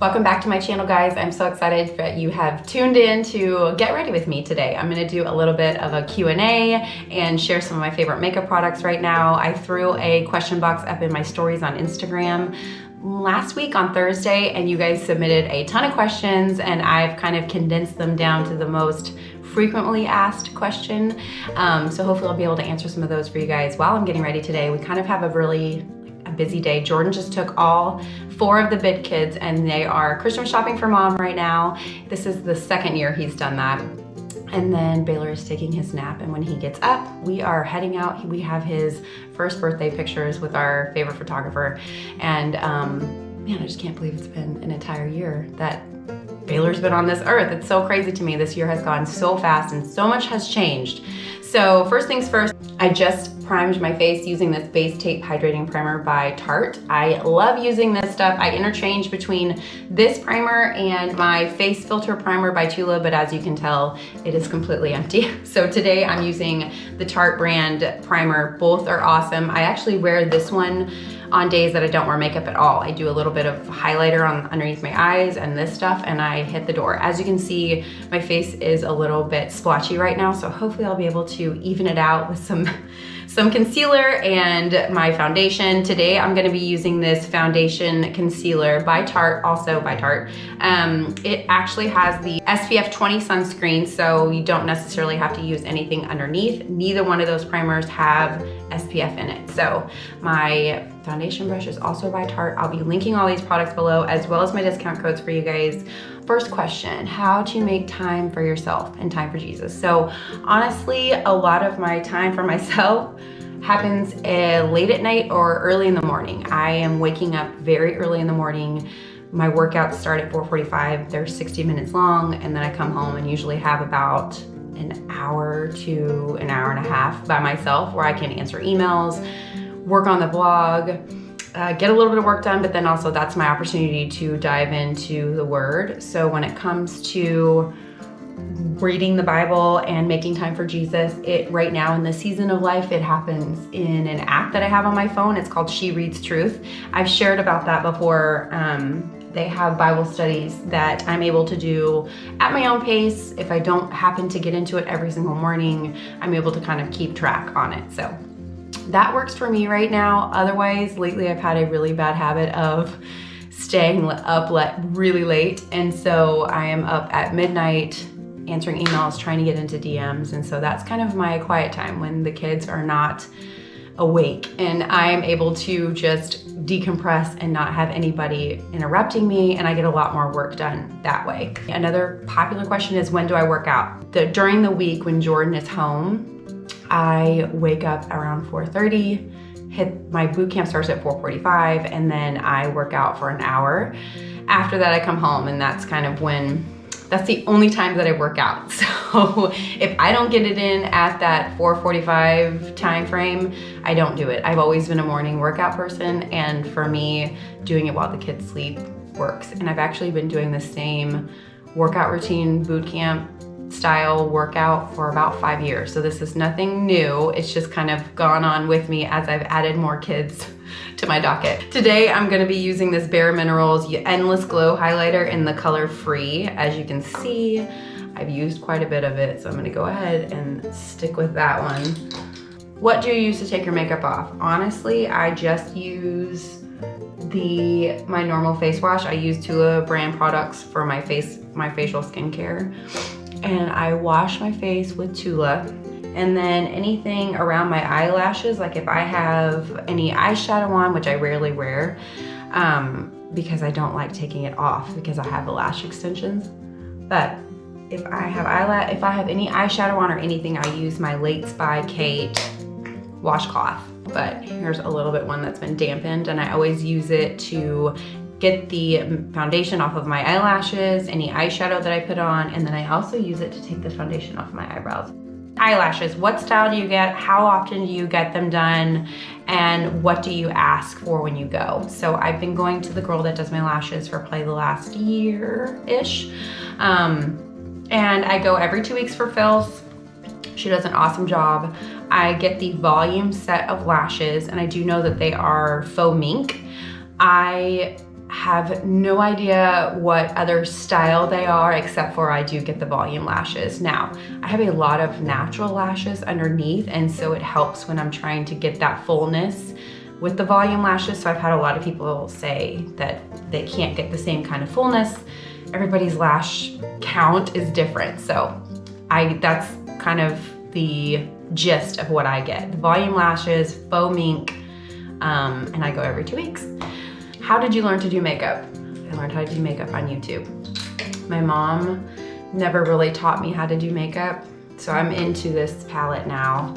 Welcome back to my channel, guys. I'm so excited that you have tuned in to get ready with me today. I'm gonna do a little bit of a Q&A and share some of my favorite makeup products right now. I threw a question box up in my stories on Instagram last week on Thursday, and you guys submitted a ton of questions, and I've kind of condensed them down to the most frequently asked question. So hopefully I'll be able to answer some of those for you guys while I'm getting ready today. We kind of have a busy day. Jordan just took all 4 of the big kids and they are Christmas shopping for mom right now. This is the second year he's done that. And then Baylor is taking his nap, and when he gets up, we are heading out. We have his first birthday pictures with our favorite photographer. And man, I just can't believe it's been an entire year that Baylor's been on this earth. It's so crazy to me. This year has gone so fast and so much has changed. So first things first, I just primed my face using this Base Tape Hydrating Primer by Tarte. I love using this stuff. I interchange between this primer and my face filter primer by TULA, but as you can tell, it is completely empty. So today I'm using the Tarte brand primer. Both are awesome. I actually wear this one on days that I don't wear makeup at all. I do a little bit of highlighter underneath my eyes and this stuff, and I hit the door. As you can see, my face is a little bit splotchy right now, so hopefully I'll be able to even it out with some concealer and my foundation. Today I'm gonna be using this foundation concealer by Tarte, also by Tarte. It actually has the SPF 20 sunscreen, so you don't necessarily have to use anything underneath. Neither one of those primers have SPF in it. So my foundation brush is also by Tarte. I'll be linking all these products below, as well as my discount codes for you guys. First question, how to make time for yourself and time for Jesus. So honestly, a lot of my time for myself happens late at night or early in the morning. I am waking up very early in the morning. My workouts start at 4:45. They're 60 minutes long, and then I come home and usually have about an hour to an hour and a half by myself where I can answer emails, work on the blog, get a little bit of work done, but then also that's my opportunity to dive into the Word. So when it comes to reading the Bible and making time for Jesus, right now in this season of life, it happens in an app that I have on my phone. It's called She Reads Truth. I've shared about that before. They have Bible studies that I'm able to do at my own pace. If I don't happen to get into it every single morning, I'm able to kind of keep track on it. So that works for me right now. Otherwise, lately I've had a really bad habit of staying up really late. And so I am up at midnight answering emails, trying to get into DMs. And so that's kind of my quiet time when the kids are not awake, and I'm able to just decompress and not have anybody interrupting me, and I get a lot more work done that way. Another popular question is, when do I work out? During the week when Jordan is home, I wake up around 4:30, my boot camp starts at 4:45, and then I work out for an hour. After that I come home, and that's the only time that I work out. So if I don't get it in at that 4:45 time frame, I don't do it. I've always been a morning workout person, and for me, doing it while the kids sleep works. And I've actually been doing the same workout routine, boot camp style workout for about 5 years. So this is nothing new. It's just kind of gone on with me as I've added more kids to my docket. Today, I'm gonna be using this Bare Minerals Endless Glow highlighter in the color Free. As you can see, I've used quite a bit of it, so I'm gonna go ahead and stick with that one. What do you use to take your makeup off? Honestly, I just use my normal face wash. I use TULA brand products for my facial skincare. And I wash my face with TULA. And then anything around my eyelashes, like if I have any eyeshadow on, which I rarely wear, because I don't like taking it off because I have the lash extensions. But if I have any eyeshadow on or anything, I use my Lates by Kate washcloth. But here's a little bit one that's been dampened, and I always use it to get the foundation off of my eyelashes, any eyeshadow that I put on, and then I also use it to take the foundation off my eyebrows. Eyelashes, what style do you get? How often do you get them done? And what do you ask for when you go? So I've been going to the girl that does my lashes for probably the last year-ish. And I go every 2 weeks for fills. She does an awesome job. I get the volume set of lashes, and I do know that they are faux mink. I have no idea what other style they are, except for I do get the volume lashes. Now, I have a lot of natural lashes underneath, and so it helps when I'm trying to get that fullness with the volume lashes. So I've had a lot of people say that they can't get the same kind of fullness. Everybody's lash count is different. So that's kind of the gist of what I get. The volume lashes, faux mink, and I go every 2 weeks. How did you learn to do makeup? I learned how to do makeup on YouTube. My mom never really taught me how to do makeup, so I'm into this palette now.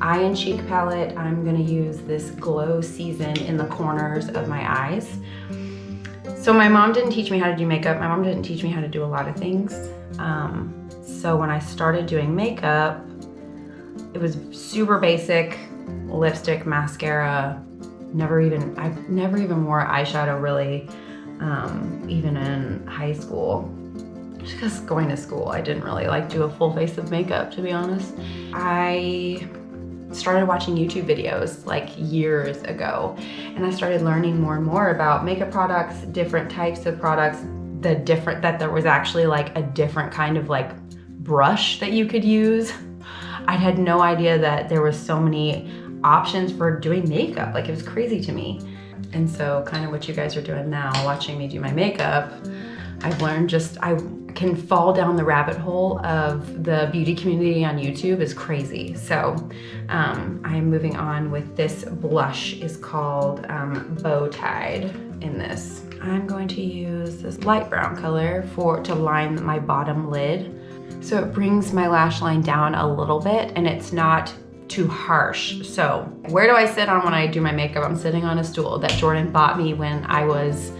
Eye and cheek palette. I'm gonna use this Glow Season in the corners of my eyes. So my mom didn't teach me how to do makeup. My mom didn't teach me how to do a lot of things. So when I started doing makeup, it was super basic: lipstick, mascara. I've never even wore eyeshadow really, even in high school. Just because going to school, I didn't really like do a full face of makeup, to be honest. I started watching YouTube videos like years ago, and I started learning more and more about makeup products, different types of products, that there was actually like a different kind of like brush that you could use. I had no idea that there was so many options for doing makeup. Like, it was crazy to me. And so kind of what you guys are doing now, watching me do my makeup, I've learned I can fall down the rabbit hole of the beauty community on YouTube is crazy. So I'm moving on with this blush. Is called Bow Tied in this. I'm going to use this light brown color to line my bottom lid. So it brings my lash line down a little bit and it's not too harsh. So where do I sit on when I do my makeup? I'm sitting on a stool that Jordan bought me when I was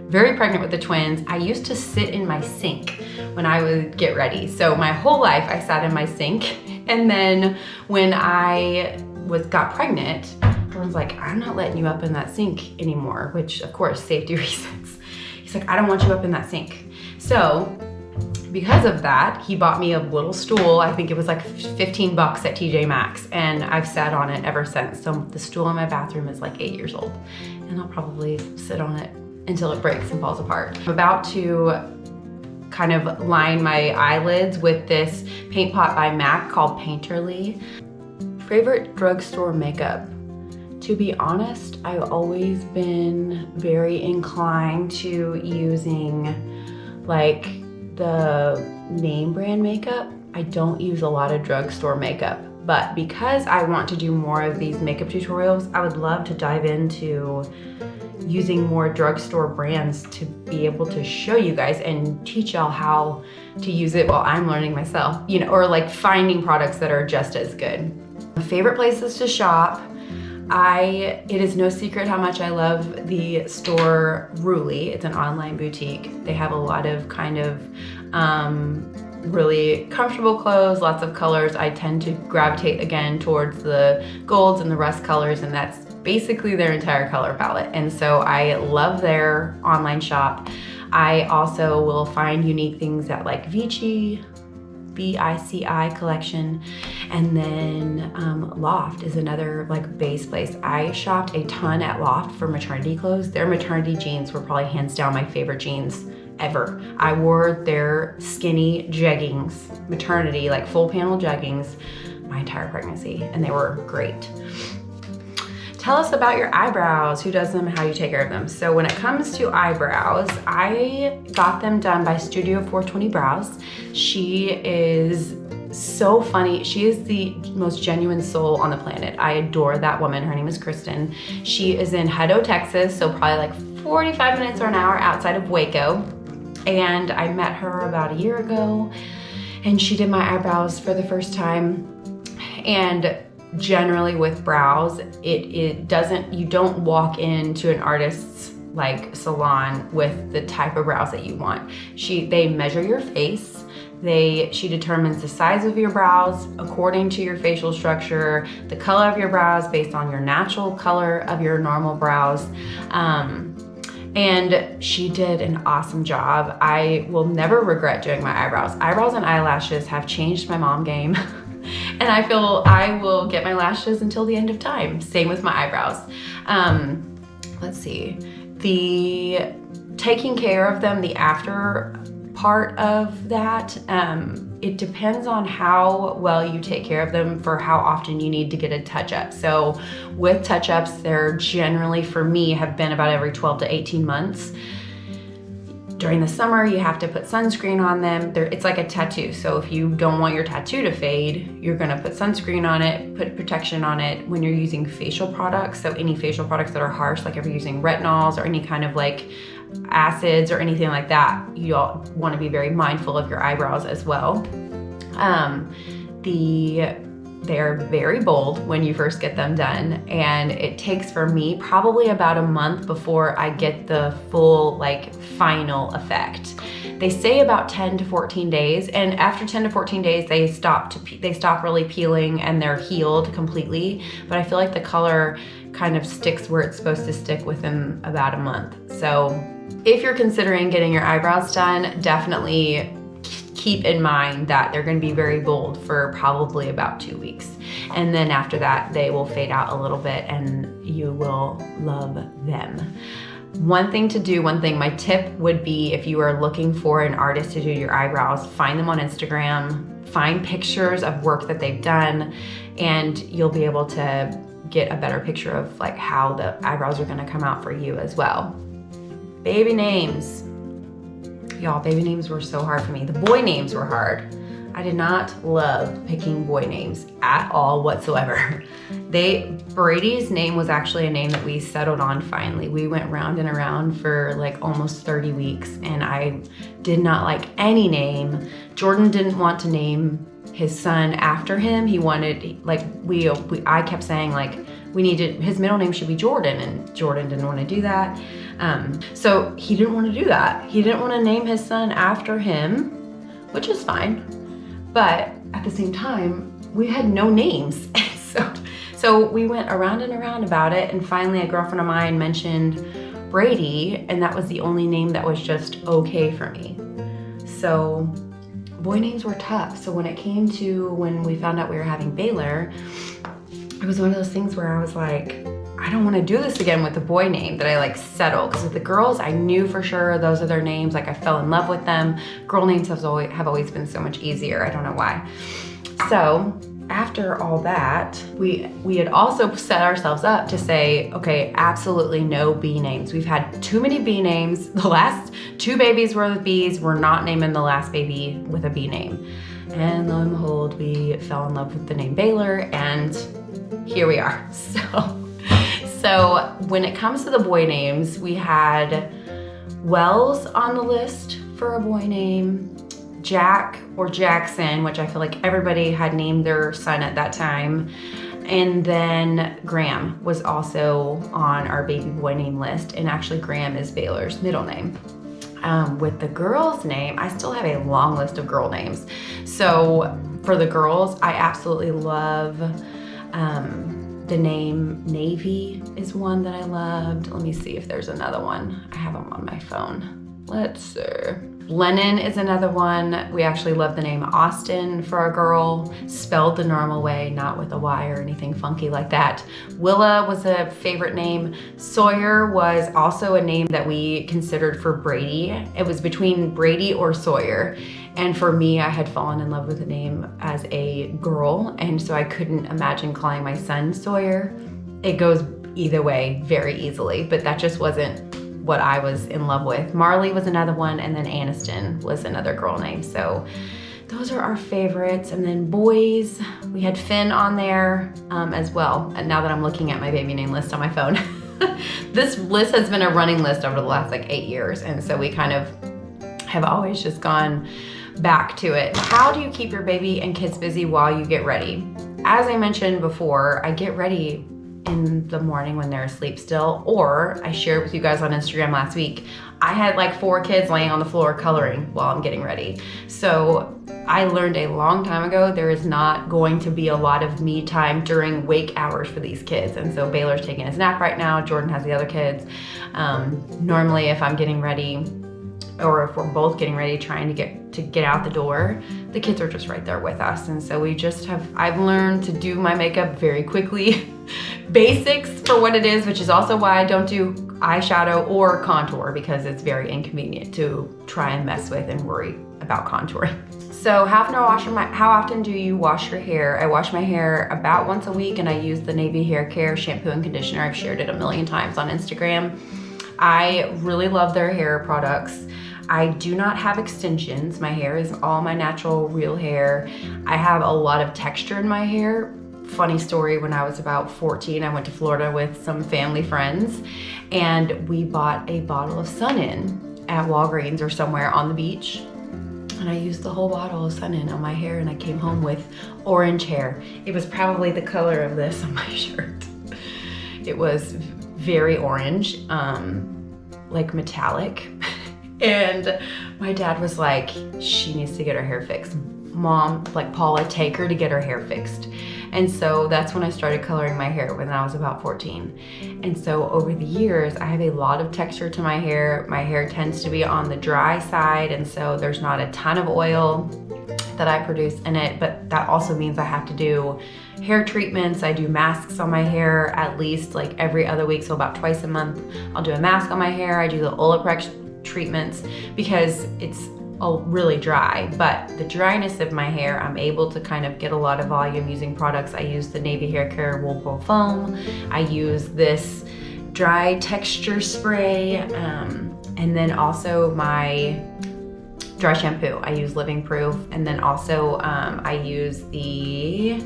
very pregnant with the twins. I used to sit in my sink when I would get ready. So my whole life I sat in my sink. And then when I got pregnant, Jordan's like, I'm not letting you up in that sink anymore, which of course, safety reasons. He's like, I don't want you up in that sink. So because of that, he bought me a little stool. I think it was like 15 bucks at TJ Maxx, and I've sat on it ever since. So the stool in my bathroom is like 8 years old, and I'll probably sit on it until it breaks and falls apart. I'm about to kind of line my eyelids with this paint pot by MAC called Painterly. Favorite drugstore makeup? To be honest, I've always been very inclined to using like the name brand makeup. I don't use a lot of drugstore makeup, but because I want to do more of these makeup tutorials, I would love to dive into using more drugstore brands to be able to show you guys and teach y'all how to use it while I'm learning myself, you know, or like finding products that are just as good. My favorite places to shop. It is no secret how much I love the store Ruli. It's an online boutique. They have a lot of kind of really comfortable clothes, lots of colors. I tend to gravitate again towards the golds and the rust colors, and that's basically their entire color palette. And so I love their online shop. I also will find unique things at like Vici, VICI collection, and then Loft is another like base place. I shopped a ton at Loft for maternity clothes. Their maternity jeans were probably hands down my favorite jeans ever. I wore their skinny jeggings, maternity, like full panel jeggings, my entire pregnancy, and they were great. Tell us about your eyebrows, who does them, and how you take care of them. So when it comes to eyebrows, I got them done by Studio 420 Brows. She is so funny. She is the most genuine soul on the planet. I adore that woman. Her name is Kristen. She is in Hutto, Texas, so probably like 45 minutes or an hour outside of Waco. And I met her about a year ago, and she did my eyebrows for the first time. And generally with brows, you don't walk into an artist's like salon with the type of brows that you want. They measure your face. She determines the size of your brows according to your facial structure, the color of your brows based on your natural color of your normal brows. And she did an awesome job. I will never regret doing my eyebrows. Eyebrows and eyelashes have changed my mom game. And I feel I will get my lashes until the end of time. Same with my eyebrows. Let's see. The taking care of them, the after part of that, it depends on how well you take care of them for how often you need to get a touch-up. So with touch-ups, they're generally, for me, have been about every 12 to 18 months. During the summer, you have to put sunscreen on them. It's like a tattoo. So if you don't want your tattoo to fade, you're gonna put sunscreen on it, put protection on it. When you're using facial products, so any facial products that are harsh, like if you're using retinols or any kind of like acids or anything like that, you all wanna be very mindful of your eyebrows as well. They're very bold when you first get them done, and it takes for me probably about a month before I get the full like final effect. They say about 10 to 14 days, and after 10 to 14 days they stop really peeling and they're healed completely, but I feel like the color kind of sticks where it's supposed to stick within about a month. So if you're considering getting your eyebrows done, definitely keep in mind that they're going to be very bold for probably about 2 weeks. And then after that, they will fade out a little bit and you will love them. One thing, my tip would be, if you are looking for an artist to do your eyebrows, find them on Instagram, find pictures of work that they've done, and you'll be able to get a better picture of like how the eyebrows are going to come out for you as well. Baby names. Y'all, baby names were so hard for me. The boy names were hard. I did not love picking boy names at all whatsoever. Brady's name was actually a name that we settled on finally. We went round and around for like almost 30 weeks and I did not like any name. Jordan didn't want to name his son after him. He wanted, like, I kept saying like, his middle name should be Jordan, and Jordan didn't want to do that. So he didn't want to do that. He didn't want to name his son after him, which is fine. But at the same time, we had no names. So we went around and around about it, and finally a girlfriend of mine mentioned Brady, and that was the only name that was just okay for me. So boy names were tough. So when we found out we were having Baylor, it was one of those things where I was like, I don't want to do this again with the boy name, that I like settled. Because with the girls, I knew for sure those are their names. Like I fell in love with them. Girl names have always been so much easier. I don't know why. So after all that, we had also set ourselves up to say, okay, absolutely no B names. We've had too many B names. The last 2 babies were with B's. We're not naming the last baby with a B name. And lo and behold, we fell in love with the name Baylor, and here we are. So when it comes to the boy names, we had Wells on the list for a boy name, Jack or Jackson, which I feel like everybody had named their son at that time. And then Graham was also on our baby boy name list, and actually Graham is Baylor's middle name. With the girl's name, I still have a long list of girl names. So for the girls, I absolutely love the name Navy is one that I loved. Let me see if there's another one. I have them on my phone. Let's see. Lennon is another one. We actually love the name Austin for a girl, spelled the normal way, not with a Y or anything funky like that. Willa was a favorite name. Sawyer was also a name that we considered for Brady. It was between Brady or Sawyer. And for me, I had fallen in love with the name as a girl, and so I couldn't imagine calling my son Sawyer. It goes either way very easily, but that just wasn't what I was in love with. Marley was another one, and then Aniston was another girl name. So those are our favorites. And then boys, we had Finn on there as well. And now that I'm looking at my baby name list on my phone, this list has been a running list over the last like 8 years. And so we kind of have always just gone back to it. How do you keep your baby and kids busy while you get ready? As I mentioned before, I get ready in the morning when they're asleep still, or I shared with you guys on Instagram last week, I had like 4 kids laying on the floor coloring while I'm getting ready. So I learned a long time ago, there is not going to be a lot of me time during wake hours for these kids. And so Baylor's taking his nap right now, Jordan has the other kids. Normally if I'm getting ready, or if we're both getting ready trying to get out the door, the kids are just right there with us. And so I've learned to do my makeup very quickly. Basics for what it is, which is also why I don't do eyeshadow or contour because it's very inconvenient to try and mess with and worry about contouring. So how often do you wash your hair? I wash my hair about once a week, and I use the Navy Hair Care shampoo and conditioner. I've shared it a million times on Instagram. I really love their hair products. I do not have extensions. My hair is all my natural, real hair. I have a lot of texture in my hair. Funny story, when I was about 14, I went to Florida with some family friends, and we bought a bottle of Sun-In at Walgreens or somewhere on the beach. And I used the whole bottle of Sun-In on my hair, and I came home with orange hair. It was probably the color of this on my shirt. It was very orange, like metallic. And my dad was like, she needs to get her hair fixed. Mom, like, Paula, take her to get her hair fixed. And so that's when I started coloring my hair, when I was about 14. And so over the years, I have a lot of texture to my hair. My hair tends to be on the dry side, and so there's not a ton of oil that I produce in it, but that also means I have to do hair treatments. I do masks on my hair at least like every other week, so about twice a month. I'll do a mask on my hair. I do the Olaplex treatments because it's really dry, but the dryness of my hair, I'm able to kind of get a lot of volume using products. I use the Navy Hair Care Whirlpool Foam. I use this dry texture spray, and then also my dry shampoo. I use Living Proof, and then also I use the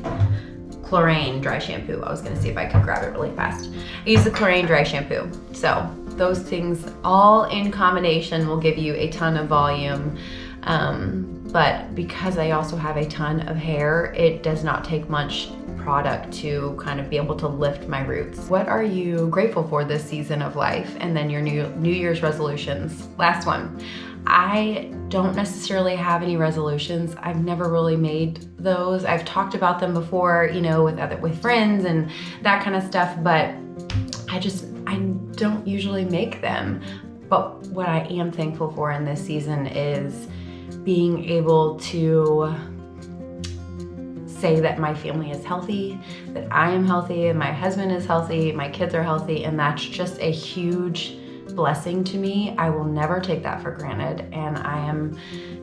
Chlorine dry shampoo. I was gonna see if I could grab it really fast. I use the Chlorine dry shampoo. So those things all in combination will give you a ton of volume. But because I also have a ton of hair, it does not take much product to kind of be able to lift my roots. What are you grateful for this season of life? And then your New Year's resolutions. Last one. I don't necessarily have any resolutions. I've never really made those. I've talked about them before, you know, with friends and that kind of stuff, but I don't usually make them. But what I am thankful for in this season is being able to say that my family is healthy, that I am healthy, and my husband is healthy, my kids are healthy, and that's just a huge blessing to me. I will never take that for granted, and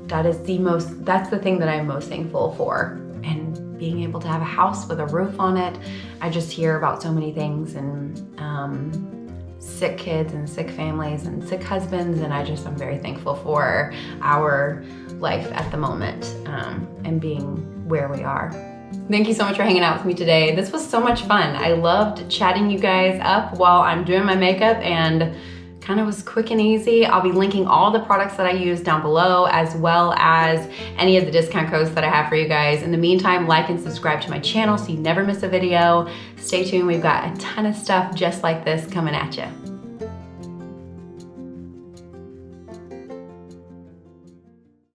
that's the thing that I'm most thankful for. And being able to have a house with a roof on it. I just hear about so many things, and sick kids and sick families and sick husbands, and I'm very thankful for our life at the moment, and being where we are. Thank you so much for hanging out with me today. This was so much fun. I loved chatting you guys up while I'm doing my makeup, and kind of was quick and easy. I'll be linking all the products that I use down below, as well as any of the discount codes that I have for you guys. In the meantime, like and subscribe to my channel so you never miss a video. Stay tuned, we've got a ton of stuff just like this coming at you.